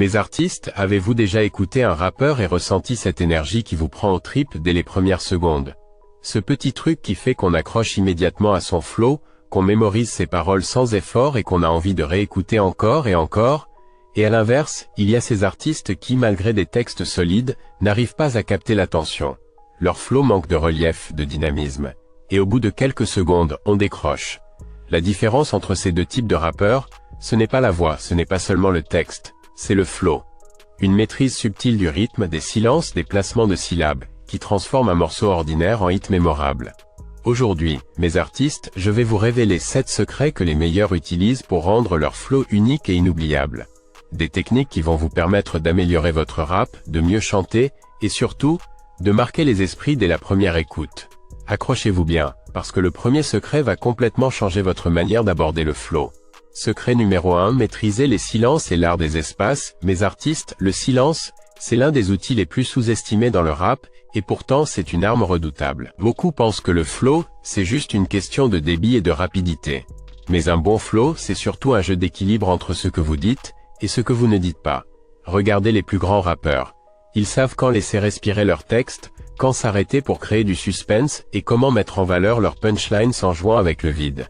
Mes artistes, avez-vous déjà écouté un rappeur et ressenti cette énergie qui vous prend aux tripes dès les premières secondes? Ce petit truc qui fait qu'on accroche immédiatement à son flow, qu'on mémorise ses paroles sans effort et qu'on a envie de réécouter encore et encore. Et à l'inverse, il y a ces artistes qui, malgré des textes solides, n'arrivent pas à capter l'attention. Leur flow manque de relief, de dynamisme. Et au bout de quelques secondes, on décroche. La différence entre ces deux types de rappeurs, ce n'est pas la voix, ce n'est pas seulement le texte, c'est le flow. Une maîtrise subtile du rythme, des silences, des placements de syllabes, qui transforme un morceau ordinaire en hit mémorable. Aujourd'hui, mes artistes, je vais vous révéler 7 secrets que les meilleurs utilisent pour rendre leur flow unique et inoubliable. Des techniques qui vont vous permettre d'améliorer votre rap, de mieux chanter, et surtout, de marquer les esprits dès la première écoute. Accrochez-vous bien, parce que le premier secret va complètement changer votre manière d'aborder le flow. Secret numéro 1, maîtriser les silences et l'art des espaces. Mes artistes, le silence, c'est l'un des outils les plus sous-estimés dans le rap, et pourtant c'est une arme redoutable. Beaucoup pensent que le flow, c'est juste une question de débit et de rapidité. Mais un bon flow, c'est surtout un jeu d'équilibre entre ce que vous dites, et ce que vous ne dites pas. Regardez les plus grands rappeurs. Ils savent quand laisser respirer leur texte, quand s'arrêter pour créer du suspense, et comment mettre en valeur leur punchline sans jouant avec le vide.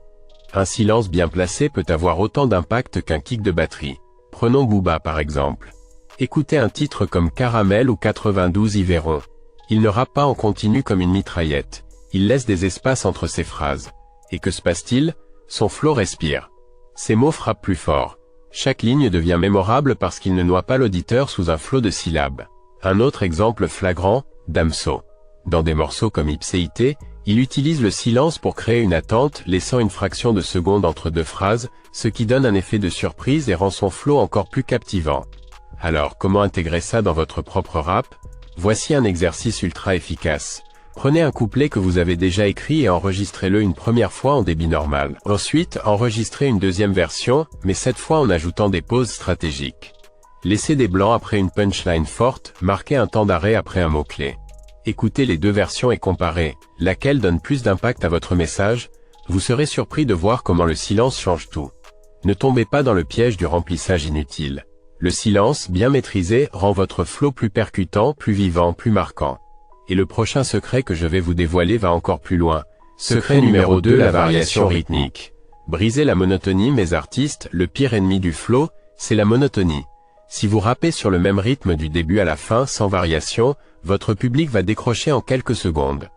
Un silence bien placé peut avoir autant d'impact qu'un kick de batterie. Prenons Booba par exemple. Écoutez un titre comme Caramel ou 92 Yveron. Il ne rappe pas en continu comme une mitraillette. Il laisse des espaces entre ses phrases. Et que se passe-t-il? Son flow respire. Ses mots frappent plus fort. Chaque ligne devient mémorable parce qu'il ne noie pas l'auditeur sous un flot de syllabes. Un autre exemple flagrant, Damso. Dans des morceaux comme Ipséité, il utilise le silence pour créer une attente, laissant une fraction de seconde entre deux phrases, ce qui donne un effet de surprise et rend son flow encore plus captivant. Alors, comment intégrer ça dans votre propre rap? Voici un exercice ultra efficace. Prenez un couplet que vous avez déjà écrit et enregistrez-le une première fois en débit normal. Ensuite, enregistrez une deuxième version, mais cette fois en ajoutant des pauses stratégiques. Laissez des blancs après une punchline forte, marquez un temps d'arrêt après un mot-clé. Écoutez les deux versions et comparez, laquelle donne plus d'impact à votre message? Vous serez surpris de voir comment le silence change tout. Ne tombez pas dans le piège du remplissage inutile. Le silence, bien maîtrisé, rend votre flow plus percutant, plus vivant, plus marquant. Et le prochain secret que je vais vous dévoiler va encore plus loin. Secret numéro 2, la variation rythmique. Brisez la monotonie, mes artistes, le pire ennemi du flow, c'est la monotonie. Si vous rappez sur le même rythme du début à la fin, sans variation, votre public va décrocher en quelques secondes.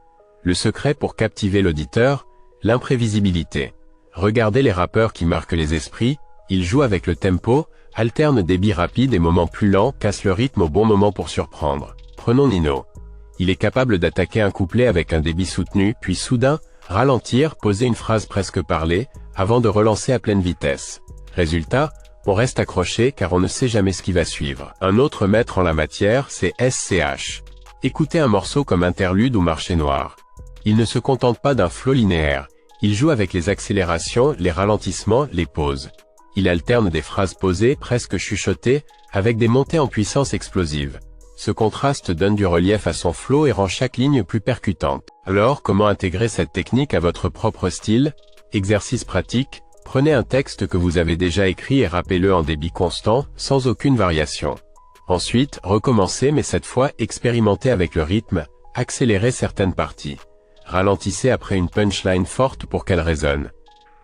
Le secret pour captiver l'auditeur, l'imprévisibilité. Regardez les rappeurs qui marquent les esprits, ils jouent avec le tempo, alternent débits rapides et moments plus lents, cassent le rythme au bon moment pour surprendre. Prenons Nino. Il est capable d'attaquer un couplet avec un débit soutenu, puis soudain, ralentir, poser une phrase presque parlée, avant de relancer à pleine vitesse. Résultat, on reste accroché car on ne sait jamais ce qui va suivre. Un autre maître en la matière, c'est SCH. Écoutez un morceau comme Interlude ou Marché Noir. Il ne se contente pas d'un flow linéaire. Il joue avec les accélérations, les ralentissements, les pauses. Il alterne des phrases posées, presque chuchotées, avec des montées en puissance explosives. Ce contraste donne du relief à son flow et rend chaque ligne plus percutante. Alors, comment intégrer cette technique à votre propre style? Exercice pratique. Prenez un texte que vous avez déjà écrit et rappez-le en débit constant, sans aucune variation. Ensuite, recommencez mais cette fois expérimentez avec le rythme, accélérez certaines parties. Ralentissez après une punchline forte pour qu'elle résonne.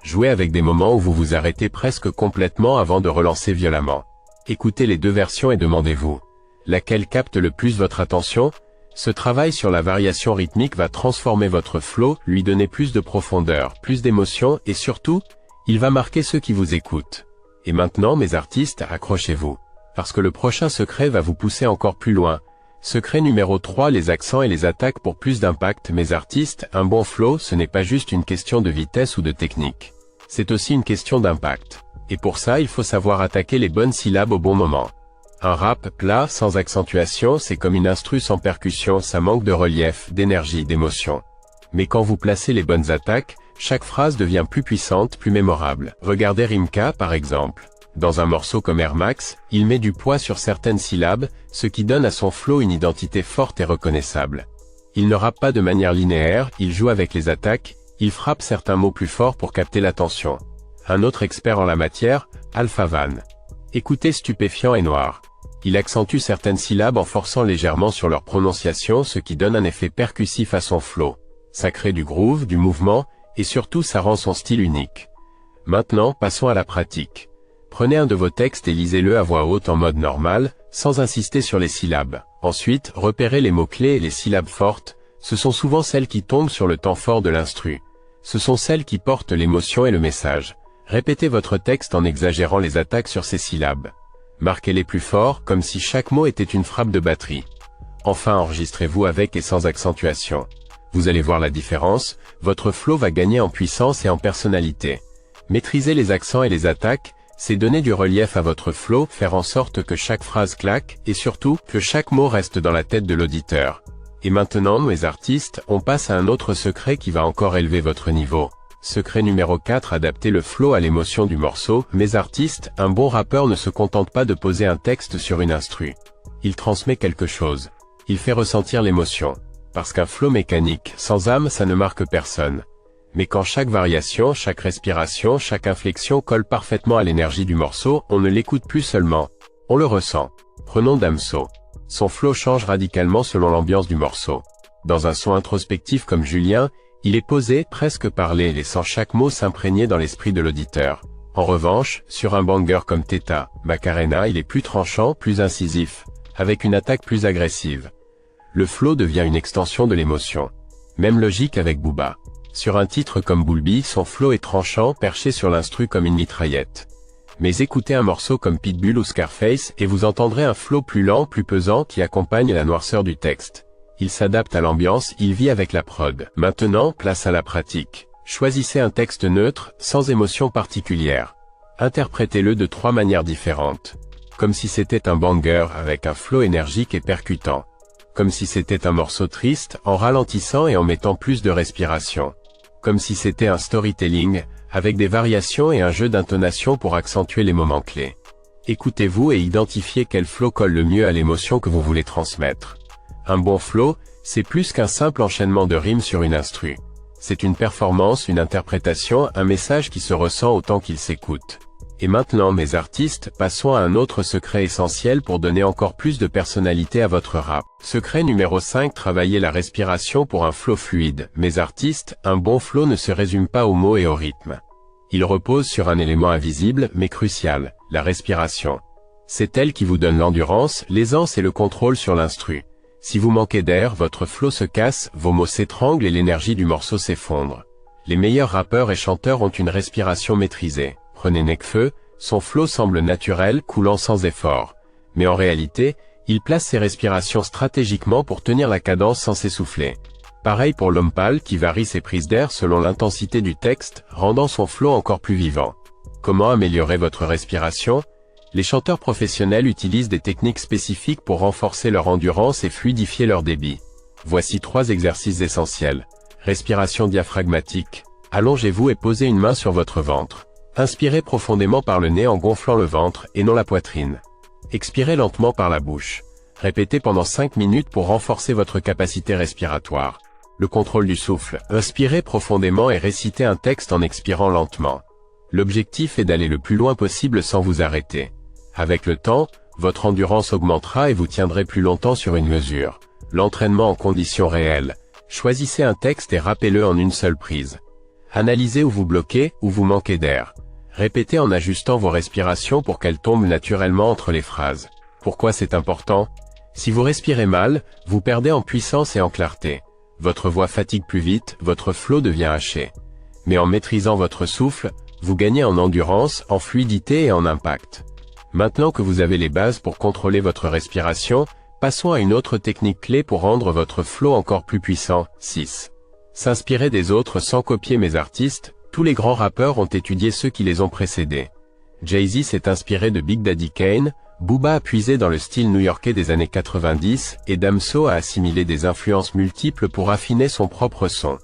Jouez avec des moments où vous vous arrêtez presque complètement avant de relancer violemment. Écoutez les deux versions et demandez-vous, laquelle capte le plus votre attention? Ce travail sur la variation rythmique va transformer votre flow, lui donner plus de profondeur, plus d'émotion et surtout, il va marquer ceux qui vous écoutent. Et maintenant, mes artistes, accrochez-vous. Parce que le prochain secret va vous pousser encore plus loin. Secret numéro 3, les accents et les attaques pour plus d'impact. Mes artistes, un bon flow, ce n'est pas juste une question de vitesse ou de technique. C'est aussi une question d'impact. Et pour ça, il faut savoir attaquer les bonnes syllabes au bon moment. Un rap plat, sans accentuation, c'est comme une instru sans percussion, ça manque de relief, d'énergie, d'émotion. Mais quand vous placez les bonnes attaques, chaque phrase devient plus puissante, plus mémorable. Regardez Rimka par exemple. Dans un morceau comme Air Max, il met du poids sur certaines syllabes, ce qui donne à son flow une identité forte et reconnaissable. Il ne rappe pas de manière linéaire, il joue avec les attaques, il frappe certains mots plus forts pour capter l'attention. Un autre expert en la matière, Alpha Van. Écoutez Stupéfiant et Noir. Il accentue certaines syllabes en forçant légèrement sur leur prononciation, ce qui donne un effet percussif à son flow. Ça crée du groove, du mouvement, et surtout ça rend son style unique. Maintenant, passons à la pratique. Prenez un de vos textes et lisez-le à voix haute en mode normal, sans insister sur les syllabes. Ensuite, repérez les mots-clés et les syllabes fortes, ce sont souvent celles qui tombent sur le temps fort de l'instru. Ce sont celles qui portent l'émotion et le message. Répétez votre texte en exagérant les attaques sur ces syllabes. Marquez-les plus fort, comme si chaque mot était une frappe de batterie. Enfin, enregistrez-vous avec et sans accentuation. Vous allez voir la différence, votre flow va gagner en puissance et en personnalité. Maîtriser les accents et les attaques, c'est donner du relief à votre flow, faire en sorte que chaque phrase claque, et surtout, que chaque mot reste dans la tête de l'auditeur. Et maintenant, mes artistes, on passe à un autre secret qui va encore élever votre niveau. Secret numéro 4, adapter le flow à l'émotion du morceau. Mes artistes, un bon rappeur ne se contente pas de poser un texte sur une instru. Il transmet quelque chose. Il fait ressentir l'émotion. Parce qu'un flow mécanique, sans âme, ça ne marque personne. Mais quand chaque variation, chaque respiration, chaque inflexion colle parfaitement à l'énergie du morceau, on ne l'écoute plus seulement. On le ressent. Prenons Damso. Son flow change radicalement selon l'ambiance du morceau. Dans un son introspectif comme Julien, il est posé, presque parlé, laissant chaque mot s'imprégner dans l'esprit de l'auditeur. En revanche, sur un banger comme Teta, Macarena, il est plus tranchant, plus incisif, avec une attaque plus agressive. Le flow devient une extension de l'émotion. Même logique avec Booba. Sur un titre comme Bulbi, son flow est tranchant, perché sur l'instru comme une mitraillette. Mais écoutez un morceau comme Pitbull ou Scarface et vous entendrez un flow plus lent, plus pesant qui accompagne la noirceur du texte. Il s'adapte à l'ambiance, il vit avec la prod. Maintenant, place à la pratique. Choisissez un texte neutre, sans émotion particulière. Interprétez-le de 3 manières différentes. Comme si c'était un banger avec un flow énergique et percutant. Comme si c'était un morceau triste, en ralentissant et en mettant plus de respiration. Comme si c'était un storytelling, avec des variations et un jeu d'intonation pour accentuer les moments clés. Écoutez-vous et identifiez quel flow colle le mieux à l'émotion que vous voulez transmettre. Un bon flow, c'est plus qu'un simple enchaînement de rimes sur une instru. C'est une performance, une interprétation, un message qui se ressent autant qu'il s'écoute. Et maintenant, mes artistes, passons à un autre secret essentiel pour donner encore plus de personnalité à votre rap. Secret numéro 5, travailler la respiration pour un flow fluide. Mes artistes, un bon flow ne se résume pas aux mots et au rythme. Il repose sur un élément invisible, mais crucial, la respiration. C'est elle qui vous donne l'endurance, l'aisance et le contrôle sur l'instru. Si vous manquez d'air, votre flow se casse, vos mots s'étranglent et l'énergie du morceau s'effondre. Les meilleurs rappeurs et chanteurs ont une respiration maîtrisée. Prenez Nekfeu, son flow semble naturel, coulant sans effort. Mais en réalité, il place ses respirations stratégiquement pour tenir la cadence sans s'essouffler. Pareil pour l'homme pâle qui varie ses prises d'air selon l'intensité du texte, rendant son flow encore plus vivant. Comment améliorer votre respiration? Les chanteurs professionnels utilisent des techniques spécifiques pour renforcer leur endurance et fluidifier leur débit. Voici 3 exercices essentiels. Respiration diaphragmatique. Allongez-vous et posez une main sur votre ventre. Inspirez profondément par le nez en gonflant le ventre et non la poitrine. Expirez lentement par la bouche. Répétez pendant 5 minutes pour renforcer votre capacité respiratoire. Le contrôle du souffle. Inspirez profondément et récitez un texte en expirant lentement. L'objectif est d'aller le plus loin possible sans vous arrêter. Avec le temps, votre endurance augmentera et vous tiendrez plus longtemps sur une mesure. L'entraînement en conditions réelles. Choisissez un texte et rappez-le en une seule prise. Analysez où vous bloquez, où vous manquez d'air. Répétez en ajustant vos respirations pour qu'elles tombent naturellement entre les phrases. Pourquoi c'est important? Si vous respirez mal, vous perdez en puissance et en clarté. Votre voix fatigue plus vite, votre flow devient haché. Mais en maîtrisant votre souffle, vous gagnez en endurance, en fluidité et en impact. Maintenant que vous avez les bases pour contrôler votre respiration, passons à une autre technique clé pour rendre votre flow encore plus puissant. 6. S'inspirer des autres sans copier. Mes artistes, tous les grands rappeurs ont étudié ceux qui les ont précédés. Jay-Z s'est inspiré de Big Daddy Kane, Booba a puisé dans le style new-yorkais des années 90, et Damso a assimilé des influences multiples pour affiner son propre son.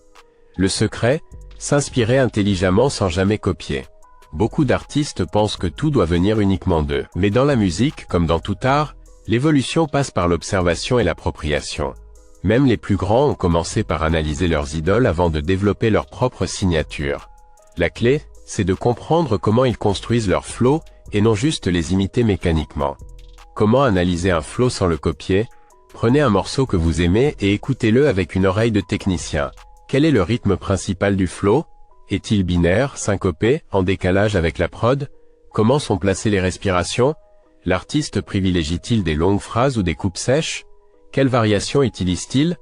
Le secret? S'inspirer intelligemment sans jamais copier. Beaucoup d'artistes pensent que tout doit venir uniquement d'eux. Mais dans la musique, comme dans tout art, l'évolution passe par l'observation et l'appropriation. Même les plus grands ont commencé par analyser leurs idoles avant de développer leur propre signature. La clé, c'est de comprendre comment ils construisent leur flow, et non juste les imiter mécaniquement. Comment analyser un flow sans le copier? Prenez un morceau que vous aimez et écoutez-le avec une oreille de technicien. Quel est le rythme principal du flow? Est-il binaire, syncopé, en décalage avec la prod? Comment sont placées les respirations? L'artiste privilégie-t-il des longues phrases ou des coupes sèches? Quelle variation utilise-t-il?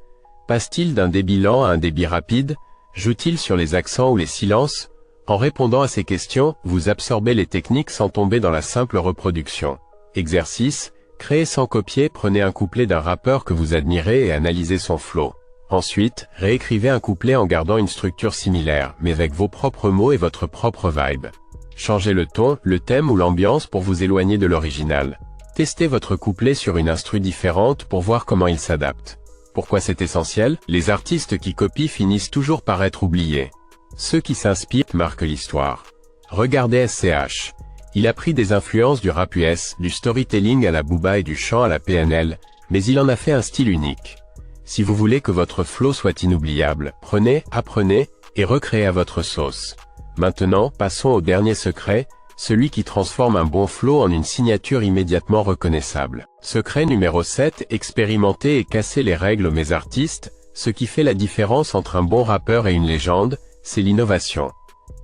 Passe-t-il d'un débit lent à un débit rapide? Joue-t-il sur les accents ou les silences? En répondant à ces questions, vous absorbez les techniques sans tomber dans la simple reproduction. Exercice: créez sans copier, prenez un couplet d'un rappeur que vous admirez et analysez son flow. Ensuite, réécrivez un couplet en gardant une structure similaire, mais avec vos propres mots et votre propre vibe. Changez le ton, le thème ou l'ambiance pour vous éloigner de l'original. Testez votre couplet sur une instru différente pour voir comment il s'adapte. Pourquoi c'est essentiel? Les artistes qui copient finissent toujours par être oubliés. Ceux qui s'inspirent marquent l'histoire. Regardez SCH. Il a pris des influences du rap US, du storytelling à la Booba et du chant à la PNL, mais il en a fait un style unique. Si vous voulez que votre flow soit inoubliable, prenez, apprenez, et recréez à votre sauce. Maintenant, passons au dernier secret, celui qui transforme un bon flow en une signature immédiatement reconnaissable. Secret numéro 7, expérimentez et cassez les règles mes artistes. Ce qui fait la différence entre un bon rappeur et une légende, c'est l'innovation.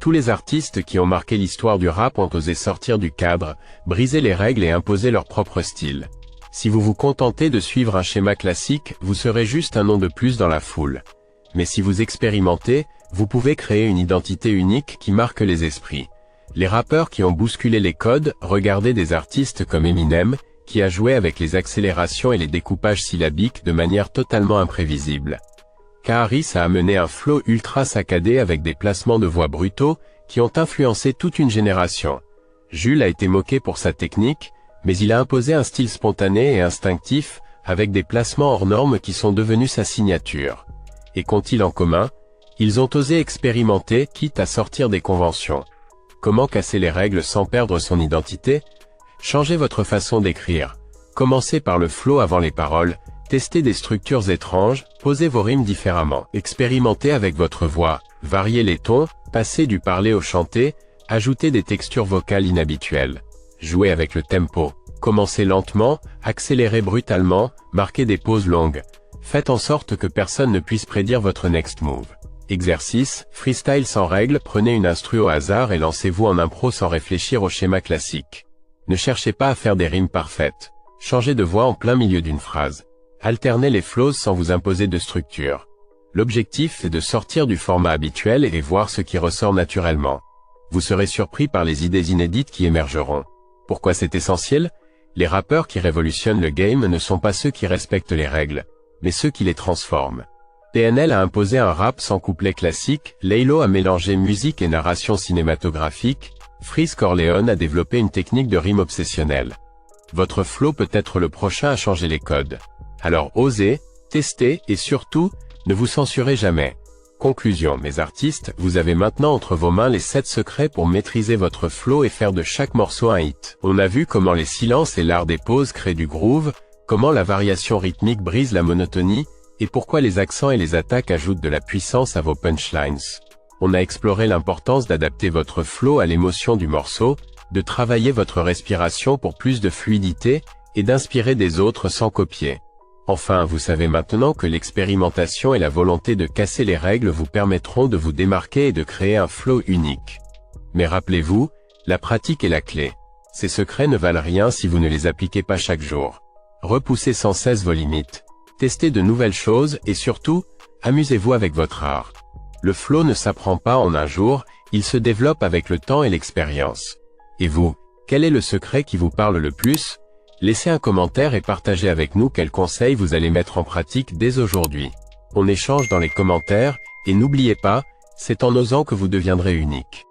Tous les artistes qui ont marqué l'histoire du rap ont osé sortir du cadre, briser les règles et imposer leur propre style. Si vous vous contentez de suivre un schéma classique, vous serez juste un nom de plus dans la foule. Mais si vous expérimentez, vous pouvez créer une identité unique qui marque les esprits. Les rappeurs qui ont bousculé les codes, regardez des artistes comme Eminem, qui a joué avec les accélérations et les découpages syllabiques de manière totalement imprévisible. K.Harris a amené un flow ultra saccadé avec des placements de voix brutaux, qui ont influencé toute une génération. Jules a été moqué pour sa technique, mais il a imposé un style spontané et instinctif, avec des placements hors normes qui sont devenus sa signature. Et qu'ont-ils en commun? Ils ont osé expérimenter, quitte à sortir des conventions. Comment casser les règles sans perdre son identité? Changez votre façon d'écrire. Commencez par le flow avant les paroles, testez des structures étranges, posez vos rimes différemment. Expérimentez avec votre voix, variez les tons, passez du parler au chanté, ajoutez des textures vocales inhabituelles. Jouez avec le tempo. Commencez lentement, accélérez brutalement, marquez des pauses longues. Faites en sorte que personne ne puisse prédire votre next move. Exercice: freestyle sans règles, prenez une instru au hasard et lancez-vous en impro sans réfléchir au schéma classique. Ne cherchez pas à faire des rimes parfaites. Changez de voix en plein milieu d'une phrase. Alternez les flows sans vous imposer de structure. L'objectif est de sortir du format habituel et voir ce qui ressort naturellement. Vous serez surpris par les idées inédites qui émergeront. Pourquoi c'est essentiel? Les rappeurs qui révolutionnent le game ne sont pas ceux qui respectent les règles, mais ceux qui les transforment. PNL a imposé un rap sans couplet classique, Laylo a mélangé musique et narration cinématographique, Freeze Corleone a développé une technique de rime obsessionnelle. Votre flow peut être le prochain à changer les codes. Alors osez, testez et surtout, ne vous censurez jamais. Conclusion, mes artistes, vous avez maintenant entre vos mains les 7 secrets pour maîtriser votre flow et faire de chaque morceau un hit. On a vu comment les silences et l'art des pauses créent du groove, comment la variation rythmique brise la monotonie, et pourquoi les accents et les attaques ajoutent de la puissance à vos punchlines. On a exploré l'importance d'adapter votre flow à l'émotion du morceau, de travailler votre respiration pour plus de fluidité, et d'inspirer des autres sans copier. Enfin, vous savez maintenant que l'expérimentation et la volonté de casser les règles vous permettront de vous démarquer et de créer un flow unique. Mais rappelez-vous, la pratique est la clé. Ces secrets ne valent rien si vous ne les appliquez pas chaque jour. Repoussez sans cesse vos limites. Testez de nouvelles choses et surtout, amusez-vous avec votre art. Le flow ne s'apprend pas en un jour, il se développe avec le temps et l'expérience. Et vous, quel est le secret qui vous parle le plus? Laissez un commentaire et partagez avec nous quels conseils vous allez mettre en pratique dès aujourd'hui. On échange dans les commentaires, et n'oubliez pas, c'est en osant que vous deviendrez unique.